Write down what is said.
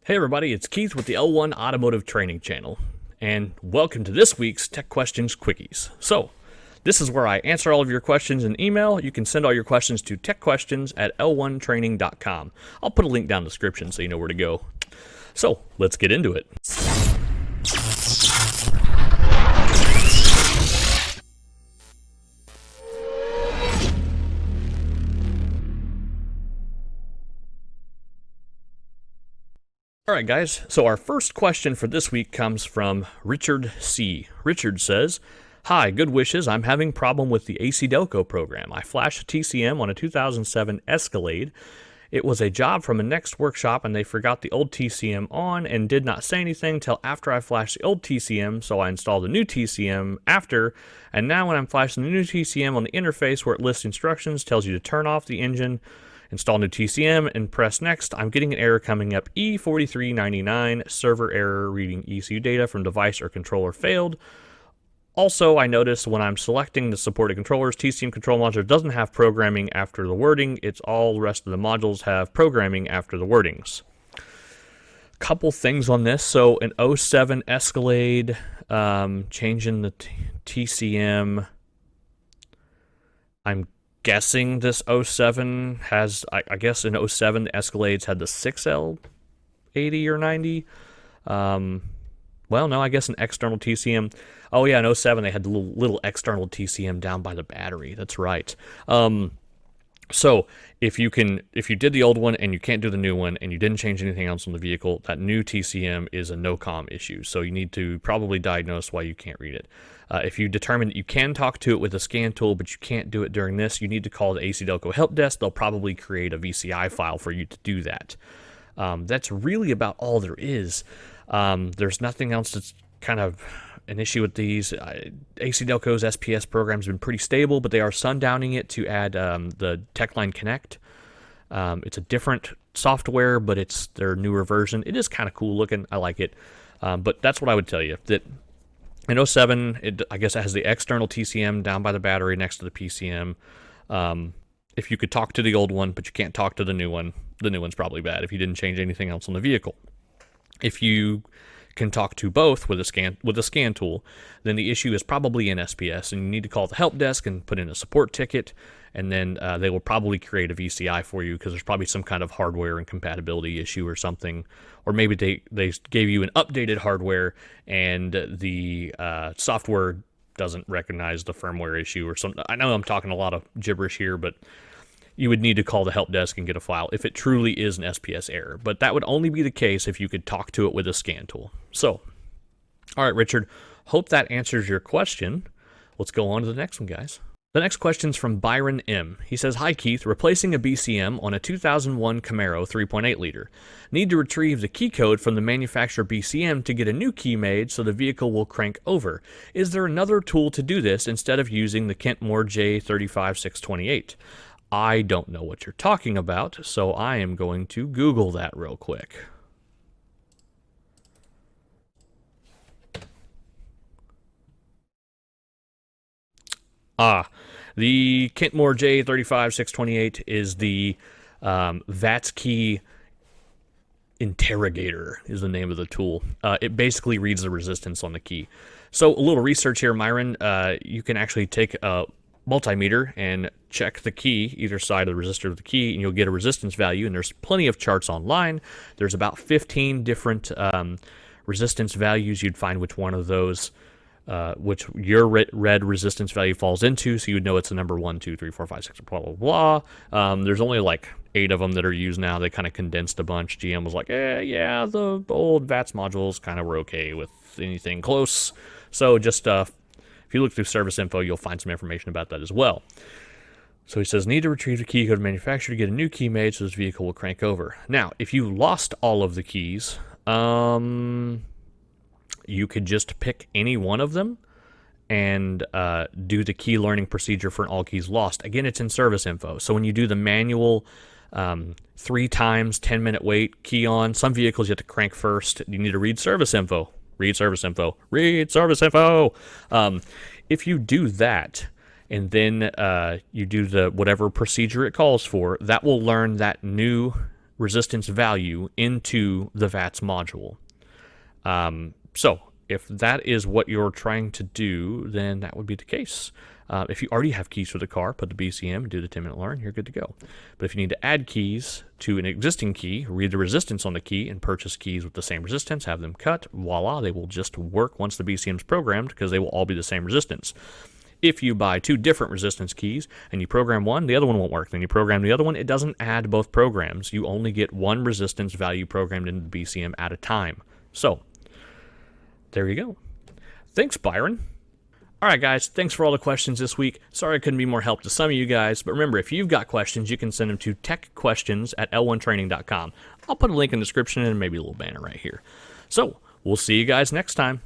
Hey everybody, it's Keith with the L1 Automotive Training Channel, and welcome to this week's Tech Questions Quickies. So, this is where I answer all of your questions in email. You can send all your questions to techquestions at l1training.com. I'll put a link down in the description so you know where to go. So, let's get into it. Alright guys, so our first question for this week comes from Richard C. Richard says, "Hi, good wishes. I'm having problem with the AC Delco program. I flashed a TCM on a 2007 Escalade. It was a job from a next workshop and they forgot the old TCM on and did not say anything till after I flashed the old TCM, so I installed a new TCM after, and now when I'm flashing the new TCM on the interface where it lists instructions, tells you to turn off the engine, install new TCM, and press next, I'm getting an error coming up E4399, server error, reading ECU data from device or controller failed. Also, I noticed when I'm selecting the supported controllers, TCM control module doesn't have programming after the wording. It's all the rest of the modules have programming after the wordings." Couple things on this. So an 07 Escalade, changing the TCM. I'm guessing this 07 has, I guess in 07 the Escalades had the 6L80 or 90. Well, no, I guess an external TCM. Oh yeah, in 07 they had the little external TCM down by the battery. That's right. So if you did the old one and you can't do the new one and you didn't change anything else on the vehicle, that new TCM is a no-com issue. So you need to probably diagnose why you can't read it. If you determine that you can talk to it with a scan tool, but you can't do it during this, you need to call the AC Delco help desk. They'll probably create a VCI file for you to do that. That's really about all there is. There's nothing else that's kind of an issue with these. AC Delco's SPS program has been pretty stable, but they are sundowning it to add the TechLine Connect. It's a different software, but it's their newer version. It is kind of cool looking. I like it. But that's what I would tell you. That in 07, I guess it has the external TCM down by the battery next to the PCM. If you could talk to the old one, but you can't talk to the new one's probably bad if you didn't change anything else on the vehicle. If you can talk to both with a scan tool, then the issue is probably in SPS, and you need to call the help desk and put in a support ticket, and then they will probably create a VCI for you because there's probably some kind of hardware and compatibility issue or something, or maybe they gave you an updated hardware and the software doesn't recognize the firmware issue or something. I know I'm talking a lot of gibberish here, but you would need to call the help desk and get a file if it truly is an SPS error. But that would only be the case if you could talk to it with a scan tool. So, all right, Richard, hope that answers your question. Let's go on to the next one, guys. The next question's from Byron M. He says, "Hi, Keith. Replacing a BCM on a 2001 Camaro 3.8 liter. Need to retrieve the key code from the manufacturer BCM to get a new key made so the vehicle will crank over. Is there another tool to do this instead of using the Kentmore J35628? I don't know what you're talking about, so I am going to Google that real quick." The Kentmore J35628 is the VATS key interrogator is the name of the tool. It basically reads the resistance on the key. So a little research here, Myron. You can actually take a multimeter and check the key, either side of the resistor of the key, and you'll get a resistance value, and there's plenty of charts online. There's about 15 different resistance values. You'd find which one of those, which your red resistance value falls into, so you would know it's the number 1, 2, 3, 4, 5, 6, blah, blah, blah. There's only like 8 of them that are used now. They kind of condensed a bunch. GM was like, yeah, the old VATS modules kind of were okay with anything close. So just if you look through service info, you'll find some information about that as well. So he says, need to retrieve the key code manufacturer to get a new key made so this vehicle will crank over. Now, if you lost all of the keys, you could just pick any one of them and do the key learning procedure for an all keys lost. Again, it's in service info. So when you do the manual 3 times 10-minute wait key on, some vehicles you have to crank first. You need to read service info. Read service info. Read service info. If you do that, and then you do the whatever procedure it calls for, that will learn that new resistance value into the VATS module. So if that is what you're trying to do, then that would be the case. If you already have keys for the car, put the BCM and do the 10-minute learn, you're good to go. But if you need to add keys to an existing key, read the resistance on the key, and purchase keys with the same resistance, have them cut, voila, they will just work once the BCM is programmed because they will all be the same resistance. If you buy 2 different resistance keys and you program one, the other one won't work. Then you program the other one, it doesn't add both programs. You only get one resistance value programmed into the BCM at a time. So, there you go. Thanks, Byron. All right, guys, thanks for all the questions this week. Sorry I couldn't be more help to some of you guys, but remember, if you've got questions, you can send them to TechQuestions@l1training.com. I'll put a link in the description and maybe a little banner right here. So, we'll see you guys next time.